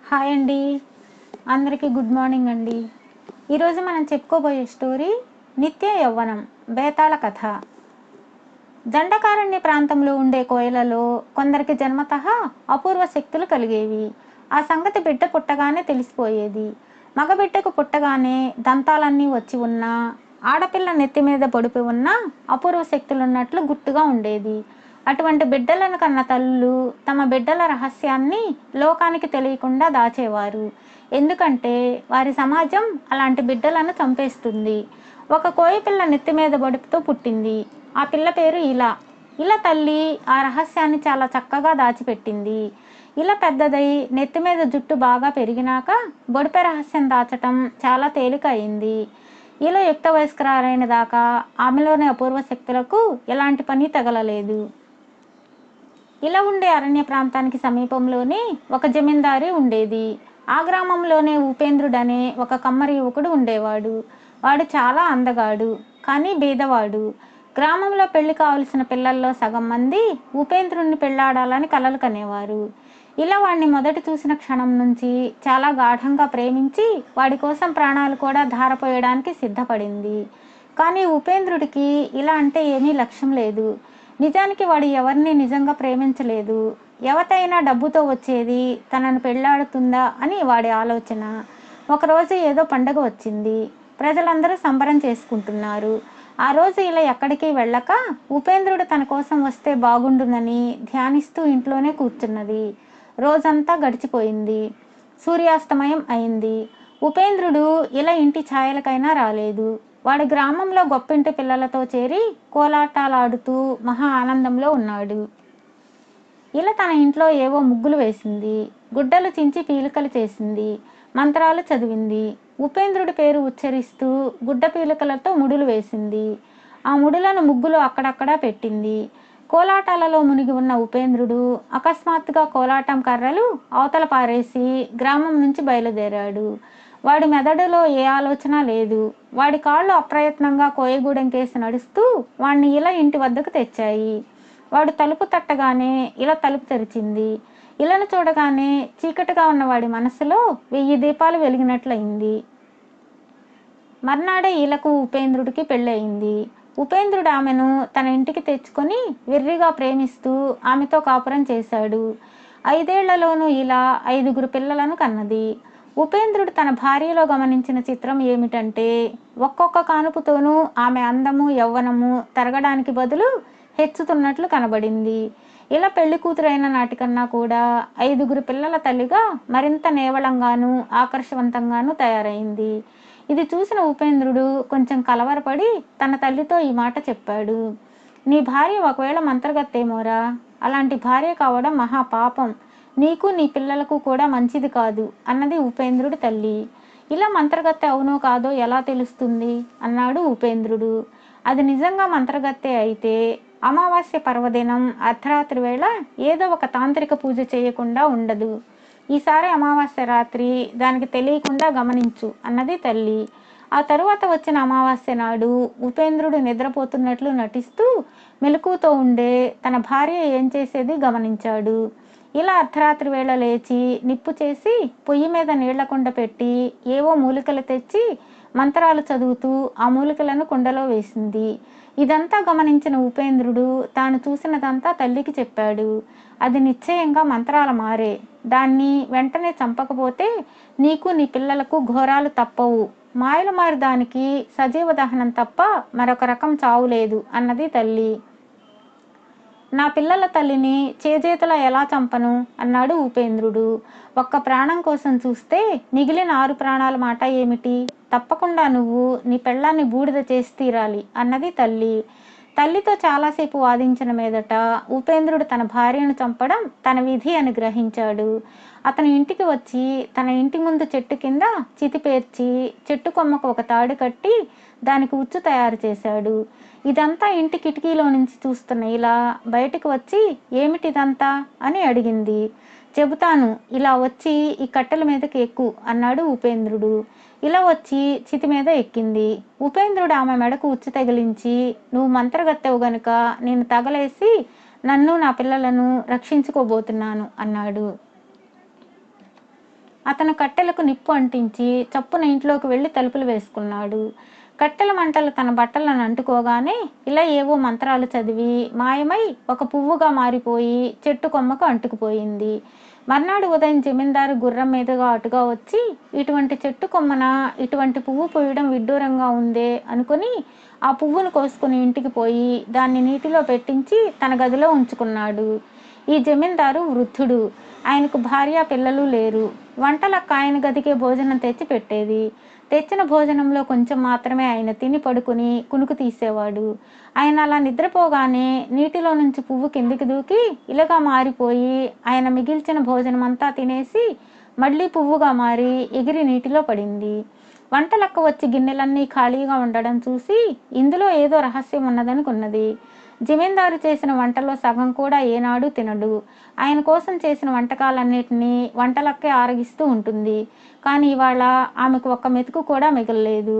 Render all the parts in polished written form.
Hi అండి. అందరికీ good morning అండి. ఈరోజు మనం చెప్పుకోబోయే స్టోరీ నిత్య యవ్వనం బేతాళ కథ. దండకారణ్య ప్రాంతంలో ఉండే కోయలలో కొందరికి జన్మతః అపూర్వ శక్తులు కలిగేవి. ఆ సంగతి బిడ్డ పుట్టగానే తెలిసిపోయేది. మగబిడ్డకు పుట్టగానే దంతాలన్నీ వచ్చి ఉన్నా, ఆడపిల్ల నెత్తి మీద పొడిపి ఉన్నా అపూర్వ శక్తులున్నట్లు గుట్టుగా ఉండేది. అటువంటి బిడ్డలను కన్న తల్లులు తమ బిడ్డల రహస్యాన్ని లోకానికి తెలియకుండా దాచేవారు. ఎందుకంటే వారి సమాజం అలాంటి బిడ్డలను చంపేస్తుంది. ఒక కోయపిల్ల నెత్తి మీద బొడుపుతో పుట్టింది. ఆ పిల్ల పేరు ఇలా. ఇలా తల్లి ఆ రహస్యాన్ని చాలా చక్కగా దాచిపెట్టింది. ఇలా పెద్దదై నెత్తి మీద జుట్టు బాగా పెరిగినాక బొడిపె రహస్యం దాచటం చాలా తేలిక అయింది. ఇలా యుక్త వయస్కరాలైన దాకా ఆమెలోని అపూర్వ శక్తులకు ఎలాంటి పని తగలలేదు. ఇలా ఉండే అరణ్య ప్రాంతానికి సమీపంలోనే ఒక జమీందారి ఉండేది. ఆ గ్రామంలోనే ఉపేంద్రుడనే ఒక కమ్మరి యువకుడు ఉండేవాడు. వాడు చాలా అందగాడు, కానీ బీదవాడు. గ్రామంలో పెళ్లి కావలసిన పిల్లల్లో సగం మంది ఉపేంద్రుణ్ణి పెళ్లాడాలని కలలు కనేవారు. ఇలా వాడిని మొదటి చూసిన క్షణం నుంచి చాలా గాఢంగా ప్రేమించి వాడి కోసం ప్రాణాలు కూడా ధారపోయడానికి సిద్ధపడింది. కానీ ఉపేంద్రుడికి ఇలా అంటే ఏమీ లక్ష్యం లేదు. నిజానికి వాడు ఎవరిని నిజంగా ప్రేమించలేదు. ఎవతైనా డబ్బుతో వచ్చేది తనను పెళ్లాడుతుందా అని వాడి ఆలోచన. ఒకరోజు ఏదో పండగ వచ్చింది. ప్రజలందరూ సంబరం చేసుకుంటున్నారు. ఆ రోజు ఇలా ఎక్కడికి వెళ్ళక ఉపేంద్రుడు తన కోసం వస్తే బాగుండునని ధ్యానిస్తూ ఇంట్లోనే కూర్చున్నది. రోజంతా గడిచిపోయింది. సూర్యాస్తమయం అయింది. ఉపేంద్రుడు ఇలా ఇంటి ఛాయలకైనా రాలేదు. వాడి గ్రామంలో గొప్పింటి పిల్లలతో చేరి కోలాటాలాడుతూ మహా ఆనందంలో ఉన్నాడు. ఇలా తన ఇంట్లో ఏవో ముగ్గులు వేసింది. గుడ్డలు చించి పీలికలు చేసింది. మంత్రాలు చదివింది. ఉపేంద్రుడి పేరు ఉచ్చరిస్తూ గుడ్డ పీలికలతో ముడులు వేసింది. ఆ ముడులను ముగ్గులు అక్కడక్కడా పెట్టింది. కోలాటాలలో మునిగి ఉన్న ఉపేంద్రుడు అకస్మాత్తుగా కోలాటం కర్రలు అవతల పారేసి గ్రామం నుంచి బయలుదేరాడు. వాడి మెదడులో ఏ ఆలోచన లేదు. వాడి కాళ్ళు అప్రయత్నంగా కోయగూడెం కేసి నడుస్తూ వాడిని ఇలా ఇంటి వద్దకు తెచ్చాయి. వాడు తలుపు తట్టగానే ఇలా తలుపు తెరిచింది. ఇలను చూడగానే చీకటిగా ఉన్న వాడి మనసులో 1000 దీపాలు వెలిగినట్లయింది. మర్నాడే ఈలకు ఉపేంద్రుడికి పెళ్ళయింది. ఉపేంద్రుడు ఆమెను తన ఇంటికి తెచ్చుకొని వెర్రిగా ప్రేమిస్తూ ఆమెతో కాపురం చేశాడు. 5 ఏళ్లలోనూ ఇలా 5గురు పిల్లలను కన్నది. ఉపేంద్రుడు తన భార్యలో గమనించిన చిత్రం ఏమిటంటే, ఒక్కొక్క కానుపుతోనూ ఆమె అందము యవ్వనము తరగడానికి బదులు హెచ్చుతున్నట్లు కనబడింది. ఇలా పెళ్లి కూతురైన నాటికన్నా కూడా 5గురు పిల్లల తల్లిగా మరింత నేవళంగానూ ఆకర్షవంతంగానూ తయారైంది. ఇది చూసిన ఉపేంద్రుడు కొంచెం కలవరపడి తన తల్లితో ఈ మాట చెప్పాడు. నీ భార్య ఒకవేళ మంత్రగత్తేమోరా. అలాంటి భార్య కావడం మహాపాపం. నీకు నీ పిల్లలకు కూడా మంచిది కాదు అన్నది ఉపేంద్రుడి తల్లి. ఇలా మంత్రగత్తె అవునో కాదో ఎలా తెలుస్తుంది అన్నాడు ఉపేంద్రుడు. అది నిజంగా మంత్రగత్తె అయితే అమావాస్య పర్వదినం అర్ధరాత్రి వేళ ఏదో ఒక తాంత్రిక పూజ చేయకుండా ఉండదు. ఈసారి అమావాస్య రాత్రి దానికి తెలియకుండా గమనించు అన్నది తల్లి. ఆ తరువాత వచ్చిన అమావాస్య నాడు ఉపేంద్రుడు నిద్రపోతున్నట్లు నటిస్తూ మెలకువతో ఉండే తన భార్య ఏం చేసేది గమనించాడు. ఇలా అర్ధరాత్రి వేళ లేచి నిప్పు చేసి పొయ్యి మీద నీళ్ల కుండ పెట్టి ఏవో మూలికలు తెచ్చి మంత్రాలు చదువుతూ ఆ మూలికలను కుండలో వేసింది. ఇదంతా గమనించిన ఉపేంద్రుడు తాను చూసినదంతా తల్లికి చెప్పాడు. అది నిశ్చయంగా మంత్రాల మారే. దాన్ని వెంటనే చంపకపోతే నీకు నీ పిల్లలకు ఘోరాలు తప్పవు. మాయలు మారి దానికి సజీవ దహనం తప్ప మరొక రకం చావు లేదు అన్నది తల్లి. నా పిల్లల తల్లిని చేజేతులా ఎలా చంపను అన్నాడు ఉపేంద్రుడు. ఒక్క ప్రాణం కోసం చూస్తే మిగిలిన 6 ప్రాణాల మాట ఏమిటి? తప్పకుండా నువ్వు నీ పెళ్ళాన్ని బూడిద చేసి తీరాలి అన్నది తల్లి. తల్లితో చాలాసేపు వాదించిన మీదట ఉపేంద్రుడు తన భార్యను చంపడం తన విధి అని గ్రహించాడు. అతను ఇంటికి వచ్చి తన ఇంటి ముందు చెట్టు కింద చితి పేర్చి చెట్టు కొమ్మకు ఒక తాడు కట్టి దానికి ఉచ్చు తయారు చేశాడు. ఇదంతా ఇంటి కిటికీలో నుంచి చూస్తున్న ఇలా బయటికి వచ్చి ఏమిటిదంతా అని అడిగింది. చెబుతాను, ఇలా వచ్చి ఈ కట్టెల మీదకి ఎక్కు అన్నాడు ఉపేంద్రుడు. ఇలా వచ్చి చితి మీద ఎక్కింది. ఉపేంద్రుడు ఆమె మెడకు ఉచ్చు తగిలించి, నువ్వు మంత్రగత్తెవు గనుక నేను తగలేసి నన్ను నా పిల్లలను రక్షించుకోబోతున్నాను అన్నాడు. అతను కట్టెలకు నిప్పు అంటించి చప్పున ఇంట్లోకి వెళ్ళి తలుపులు వేసుకున్నాడు. కట్టెల మంటలు తన బట్టలను అంటుకోగానే ఇలా ఏవో మంత్రాలు చదివి మాయమై ఒక పువ్వుగా మారిపోయి చెట్టు కొమ్మకు అంటుకుపోయింది. మర్నాడు ఉదయం జమీందారు గుర్రం మీదుగా అటుగా వచ్చి ఇటువంటి చెట్టు కొమ్మన ఇటువంటి పువ్వు పోయడం విడ్డూరంగా ఉందే అనుకుని ఆ పువ్వును కోసుకుని ఇంటికి పోయి దాన్ని నీటిలో పెట్టించి తన గదిలో ఉంచుకున్నాడు. ఈ జమీందారు వృద్ధుడు. ఆయనకు భార్య పిల్లలు లేరు. వంటలక్క ఆయన గదికే భోజనం తెచ్చి పెట్టేది. తెచ్చిన భోజనంలో కొంచెం మాత్రమే ఆయన తిని పడుకుని కునుకు తీసేవాడు. ఆయన అలా నిద్రపోగానే నీటిలో నుంచి పువ్వు కిందికి దూకి ఇలాగా మారిపోయి ఆయన మిగిల్చిన భోజనం అంతా తినేసి మళ్ళీ పువ్వుగా మారి ఎగిరి నీటిలో పడింది. వంటలక్క వచ్చి గిన్నెలన్నీ ఖాళీగా ఉండడం చూసి ఇందులో ఏదో రహస్యం ఉన్నదనుకున్నది. జమీందారు చేసిన వంటలో సగం కూడా ఏనాడు తినడు. ఆయన కోసం చేసిన వంటకాలన్నిటినీ వంటలక్కే ఆరగిస్తూ ఉంటుంది. కానీ ఇవాళ ఆమెకు ఒక్క మెతుకు కూడా మిగలలేదు.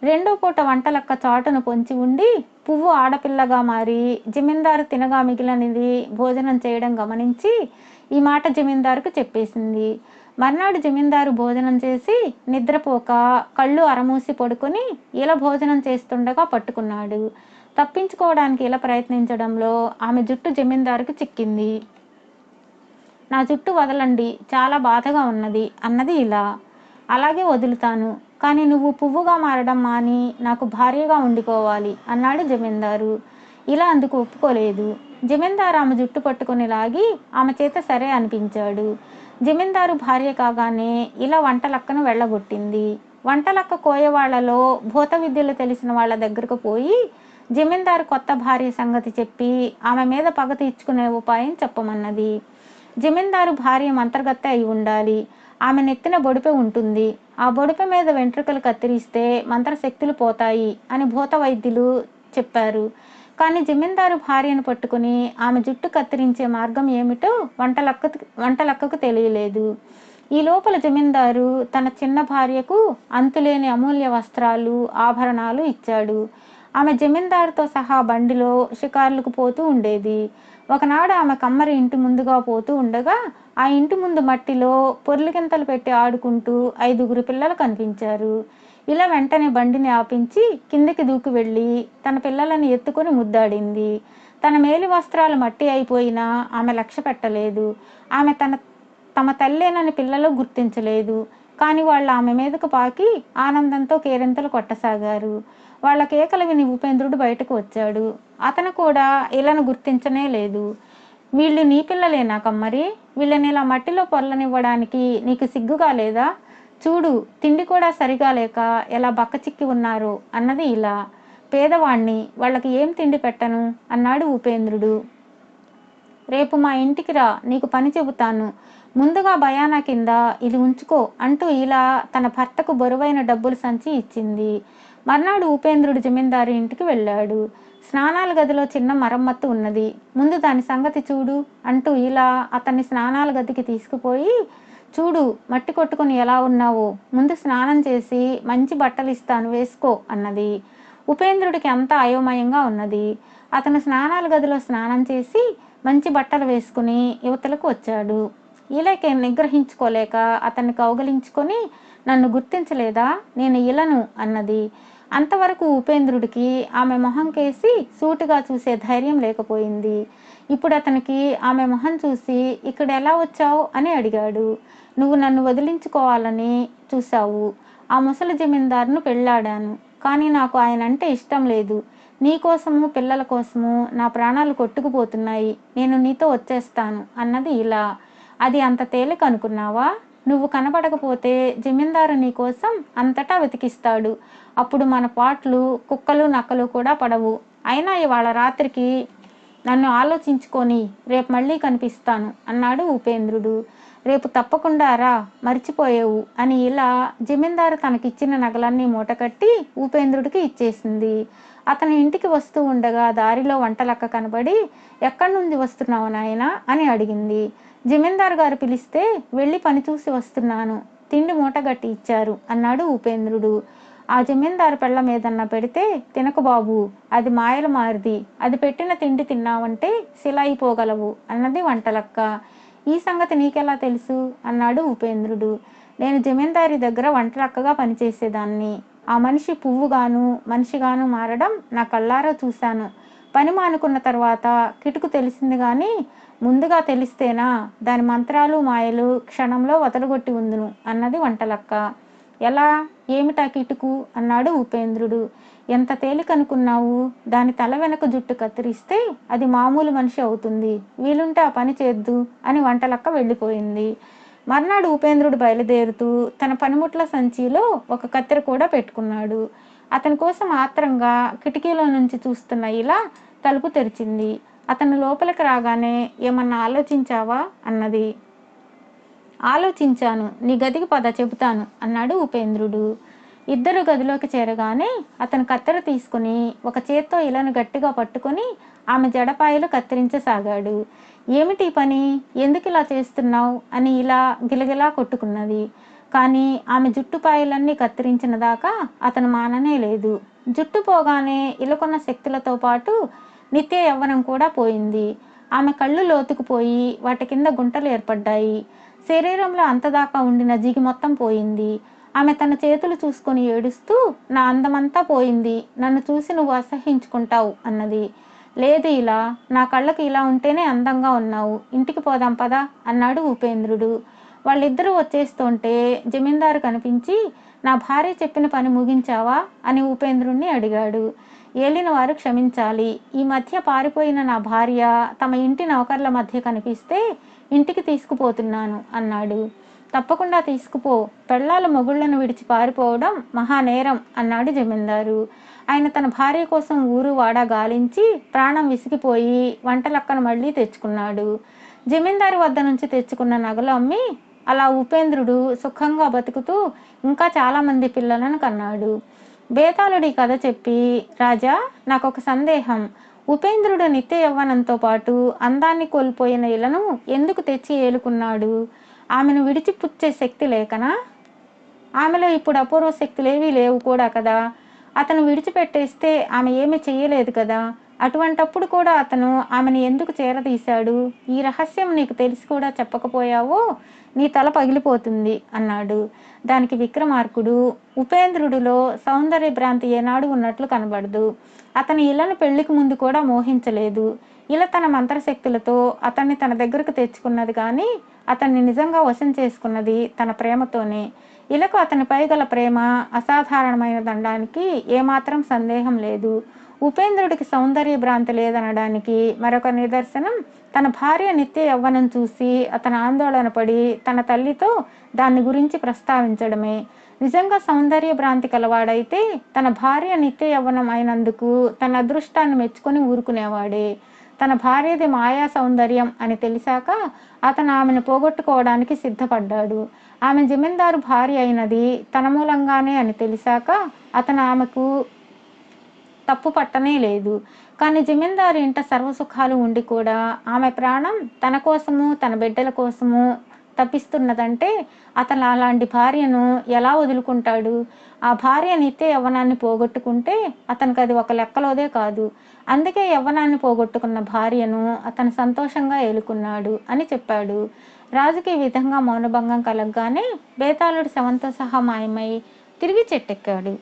రెండో పూట వంటలక్క చాటును పొంచి ఉండి పువ్వు ఆడపిల్లగా మారి జమీందారు తినగా మిగిలినది భోజనం చేయడం గమనించి ఈ మాట జమీందారుకు చెప్పేసింది. మర్నాడు జమీందారు భోజనం చేసి నిద్రపోక కళ్ళు అరమూసి పడుకొని ఇలా భోజనం చేస్తుండగా పట్టుకున్నాడు. తప్పించుకోవడానికి ఇలా ప్రయత్నించడంలో ఆమె జుట్టు జమీందారుకు చిక్కింది. నా జుట్టు వదలండి, చాలా బాధగా ఉన్నది అన్నది ఇలా. అలాగే వదులుతాను, కానీ నువ్వు పువ్వుగా మారడం మాని నాకు భార్యగా ఉండిపోవాలి అన్నాడు జమీందారు. ఇలా అందుకు ఒప్పుకోలేదు. జమీందారు ఆమె జుట్టు పట్టుకొని లాగి ఆమె చేత సరే అనిపించాడు. జమీందారు భార్య కాగానే ఇలా వంటలక్కను వెళ్ళగొట్టింది. వంటలక్క కోయవాళ్లలో భూత విద్యలు తెలిసిన వాళ్ళ దగ్గరకు పోయి జమీందారు కొత్త భార్య సంగతి చెప్పి ఆమె మీద పగ తీర్చుకునే ఉపాయం చెప్పమన్నది. జమీందారు భార్య మంత్రగత్తె అయి ఉండాలి. ఆమె నెత్తిన బొడిపె ఉంటుంది. ఆ బొడిపె మీద వెంట్రుకలు కత్తిరిస్తే మంత్రశక్తులు పోతాయి అని భూత వైద్యులు చెప్పారు. కానీ జమీందారు భార్యను పట్టుకుని ఆమె జుట్టు కత్తిరించే మార్గం ఏమిటో వంటలక్కకు తెలియలేదు. ఈ లోపల జమీందారు తన చిన్న భార్యకు అంతులేని అమూల్య వస్త్రాలు, ఆభరణాలు ఇచ్చాడు. ఆమె జమీందారుతో సహా బండిలో షికార్లకు పోతూ ఉండేది. ఒకనాడు ఆమె కమ్మరి ఇంటి ముందుగా పోతూ ఉండగా ఆ ఇంటి ముందు మట్టిలో పొర్లిగింతలు పెట్టి ఆడుకుంటూ 5 పిల్లలు కనిపించారు. ఇలా వెంటనే బండిని ఆపించి కిందికి దూకి వెళ్ళి తన పిల్లలను ఎత్తుకొని ముద్దాడింది. తన మేలి వస్త్రాలు మట్టి అయిపోయినా ఆమె లక్ష్య పెట్టలేదు. ఆమె తమ తల్లేనని పిల్లలు గుర్తించలేదు. కానీ వాళ్ళు ఆమె మీదకు పాకి ఆనందంతో కేరింతలు కొట్టసాగారు. వాళ్ళ కేకలు విని ఉపేంద్రుడు బయటకు వచ్చాడు. అతను కూడా ఇలాను గుర్తించనే లేదు. వీళ్ళు నీ పిల్లలేనా కమ్మరి? వీళ్ళని ఇలా మట్టిలో పొరలనివ్వడానికి నీకు సిగ్గుగా లేదా? చూడు, తిండి కూడా సరిగా లేక ఎలా బక్కచిక్కి ఉన్నారు అన్నది ఇలా. పేదవాణ్ణి, వాళ్ళకి ఏం తిండి పెట్టను అన్నాడు ఉపేంద్రుడు. రేపు మా ఇంటికి రా, నీకు పని చెబుతాను. ముందుగా బయానా కింద ఇది ఉంచుకో అంటూ ఇలా తన భర్తకు బరువైన డబ్బులు సంచి ఇచ్చింది. మర్నాడు ఉపేంద్రుడు జమీందారు ఇంటికి వెళ్ళాడు. స్నానాల గదిలో చిన్న మరమ్మత్తు ఉన్నది, ముందు దాని సంగతి చూడు అంటూ ఇలా అతన్ని స్నానాల గదికి తీసుకుపోయి, చూడు మట్టి కొట్టుకుని ఎలా ఉన్నావో, ముందు స్నానం చేసి మంచి బట్టలు ఇస్తాను వేసుకో అన్నది. ఉపేంద్రుడికి అంతా అయోమయంగా ఉన్నది. అతను స్నానాల గదిలో స్నానం చేసి మంచి బట్టలు వేసుకుని యువతలకు వచ్చాడు. ఇలాకే నిగ్రహించుకోలేక అతన్ని కౌగలించుకొని, నన్ను గుర్తించలేదా, నేను ఇలను అన్నది. అంతవరకు ఉపేంద్రుడికి ఆమె మొహం కేసి సూటిగా చూసే ధైర్యం లేకపోయింది. ఇప్పుడు అతనికి ఆమె మొహం చూసి ఇక్కడ ఎలా వచ్చావు అని అడిగాడు. నువ్వు నన్ను వదిలించుకోవాలని చూశావు. ఆ ముసలి జమీందారును పెళ్ళాడాను, కానీ నాకు ఆయన అంటే ఇష్టం లేదు. నీ కోసము పిల్లల కోసము నా ప్రాణాలు కొట్టుకుపోతున్నాయి. నేను నీతో వచ్చేస్తాను అన్నది ఇలా. అది అంత తేలిక అనుకున్నావా? నువ్వు కనబడకపోతే జమీందారు నీ కోసం అంతటా వెతికిస్తాడు. అప్పుడు మన పాటలు కుక్కలు నక్కలు కూడా పడవు. అయినా ఇవాళ రాత్రికి నన్ను ఆలోచించుకొని రేపు మళ్ళీ కనిపిస్తాను అన్నాడు ఉపేంద్రుడు. రేపు తప్పకుండా రా, మర్చిపోయావు అని ఇలా జమీందారు తనకిచ్చిన నగలన్నీ మూటకట్టి ఉపేంద్రుడికి ఇచ్చేసింది. అతని ఇంటికి వస్తూ ఉండగా దారిలో వంటలక్క కనబడి, ఎక్కడి నుంచి వస్తున్నావు నాయనా అని అడిగింది. జమీందారు గారు పిలిస్తే వెళ్ళి పని చూసి వస్తున్నాను, తిండి మూటగట్టి ఇచ్చారు అన్నాడు ఉపేంద్రుడు. ఆ జమీందారు పెళ్ళ మీదన్న పెడితే తినకు బాబు, అది మాయల మారిది, అది పెట్టిన తిండి తిన్నావంటే శిలాయిపోగలవు అన్నది వంటలక్క. ఈ సంగతి నీకెలా తెలుసు అన్నాడు ఉపేంద్రుడు. నేను జమీందారి దగ్గర వంటలక్కగా పనిచేసేదాన్ని. ఆ మనిషి పువ్వుగాను మనిషిగాను మారడం నా కళ్ళారా చూశాను. పని మానుకున్న తర్వాత కిటుకు తెలిసింది గాని ముందుగా తెలిస్తేనా దాని మంత్రాలు మాయలు క్షణంలో వదలగొట్టి ఉందును అన్నది వంటలక్క. ఎలా, ఏమిటా కిటుకు అన్నాడు ఉపేంద్రుడు. ఎంత తేలికనుకున్నావు? దాని తల వెనక జుట్టు కత్తిరిస్తే అది మామూలు మనిషి అవుతుంది. వీలుంటే ఆ పని చేద్దు అని వంటలక్క వెళ్ళిపోయింది. మర్నాడు ఉపేంద్రుడు బయలుదేరుతూ తన పనిముట్ల సంచిలో ఒక కత్తెర కూడా పెట్టుకున్నాడు. అతని కోసం ఆత్రంగా కిటికీలో నుంచి చూస్తున్న ఇలా తలుపు తెరిచింది. అతను లోపలికి రాగానే ఏమన్నా ఆలోచించావా అన్నది. ఆలోచించాను, నీ గదికి పద చెబుతాను అన్నాడు ఉపేంద్రుడు. ఇద్దరు గదిలోకి చేరగానే అతను కత్తెర తీసుకుని ఒక చేత్తో ఇలను గట్టిగా పట్టుకొని ఆమె జడపాయలు కత్తిరించసాగాడు. ఏమిటి పని, ఎందుకు ఇలా చేస్తున్నావు అని ఇలా గిలగిలా కొట్టుకున్నది. కానీ ఆమె జుట్టుపాయలన్నీ కత్తిరించిన దాకా అతను మాననే లేదు. జుట్టు పోగానే ఇలకొన్న శక్తులతో పాటు నిత్య యవ్వనం కూడా పోయింది. ఆమె కళ్ళు లోతుకుపోయి వాటి కింద గుంటలు ఏర్పడ్డాయి. శరీరంలో అంతదాకా ఉండిన జిగి మొత్తం పోయింది. ఆమె తన చేతులు చూసుకొని ఏడుస్తూ, నా అందమంతా పోయింది, నన్ను చూసి నువ్వు అసహించుకుంటావు అన్నది. లేదు ఇలా, నా కళ్ళకి ఇలా ఉంటేనే అందంగా ఉన్నావు, ఇంటికి పోదాం పదా అన్నాడు ఉపేంద్రుడు. వాళ్ళిద్దరూ వచ్చేస్తుంటే జమీందారు కనిపించి, నా భార్య చెప్పిన పని ముగించావా అని ఉపేంద్రుణ్ణి అడిగాడు. ఏలిన వారు క్షమించాలి, ఈ మధ్య పారిపోయిన నా భార్య తమ ఇంటి నౌకర్ల మధ్య కనిపిస్తే ఇంటికి తీసుకుపోతున్నాను అన్నాడు. తప్పకుండా తీసుకుపో, పెళ్ళాల మొగుళ్లను విడిచి పారిపోవడం మహానేరం అన్నాడు జమీందారు. ఆయన తన భార్య కోసం ఊరు వాడ గాలించి ప్రాణం విసిగిపోయి వంటలక్కను మళ్ళీ తెచ్చుకున్నాడు. జమీందారు వద్ద నుంచి తెచ్చుకున్న నగలు అమ్మి అలా ఉపేంద్రుడు సుఖంగా బతుకుతూ ఇంకా చాలామంది పిల్లలను కన్నాడు. బేతాళుడి కథ చెప్పి, రాజా నాకొక సందేహం, ఉపేంద్రుడు నిత్య యవ్వనంతో పాటు అందాన్ని కోల్పోయిన ఇలను ఎందుకు తెచ్చి ఏలుకున్నాడు? ఆమెను విడిచిపుచ్చే శక్తి లేకనా? ఆమెలో ఇప్పుడు అపూర్వ శక్తులేవీ లేవు కూడా కదా. అతను విడిచిపెట్టేస్తే ఆమె ఏమీ చెయ్యలేదు కదా. అటువంటప్పుడు కూడా అతను ఆమెను ఎందుకు చేరదీశాడు? ఈ రహస్యం నీకు తెలిసి కూడా చెప్పకపోయావో నీ తల పగిలిపోతుంది అన్నాడు. దానికి విక్రమార్కుడు, ఉపేంద్రుడిలో సౌందర్య భ్రాంతి ఏనాడు ఉన్నట్లు కనబడదు. అతని ఇళ్లను పెళ్లికి ముందు కూడా మోహించలేదు. ఇలా తన మంత్రశక్తులతో అతన్ని తన దగ్గరకు తెచ్చుకున్నది కానీ అతన్ని నిజంగా వశం చేసుకున్నది తన ప్రేమతోనే. ఇలకు అతనిపై గల ప్రేమ అసాధారణమైనదనడానికి ఏమాత్రం సందేహం లేదు. ఉపేంద్రుడికి సౌందర్య భ్రాంతి లేదనడానికి మరొక నిదర్శనం తన భార్య నిత్య యవ్వనం చూసి అతను ఆందోళన పడి తన తల్లితో దాన్ని గురించి ప్రస్తావించడమే. నిజంగా సౌందర్య భ్రాంతి కలవాడైతే తన భార్య నిత్య యవ్వనం అయినందుకు తన అదృష్టాన్ని మెచ్చుకొని ఊరుకునేవాడే. తన భార్యది మాయా సౌందర్యం అని తెలిసాక అతను ఆమెను పోగొట్టుకోవడానికి సిద్ధపడ్డాడు. ఆమె జమీందారు భార్య అయినది తన మూలంగానే అని తెలిసాక అతను ఆమెకు తప్పు పట్టనే లేదు. కానీ జమీందారు ఇంట సర్వసుఖాలు ఉండి కూడా ఆమె ప్రాణం తన కోసము తన బిడ్డల కోసము తప్పిస్తున్నదంటే అతను అలాంటి భార్యను ఎలా వదులుకుంటాడు? ఆ భార్య నిత్య యవ్వనాన్ని పోగొట్టుకుంటే అతనికి అది ఒక లెక్కలోదే కాదు. అందుకే యవ్వనాన్ని పోగొట్టుకున్న భార్యను అతను సంతోషంగా ఏలుకున్నాడు అని చెప్పాడు. రాజుకి ఈ విధంగా మౌనభంగం కలగగానే బేతాళుడు శవంతో సహా మాయమై తిరిగి చెట్టెక్కాడు.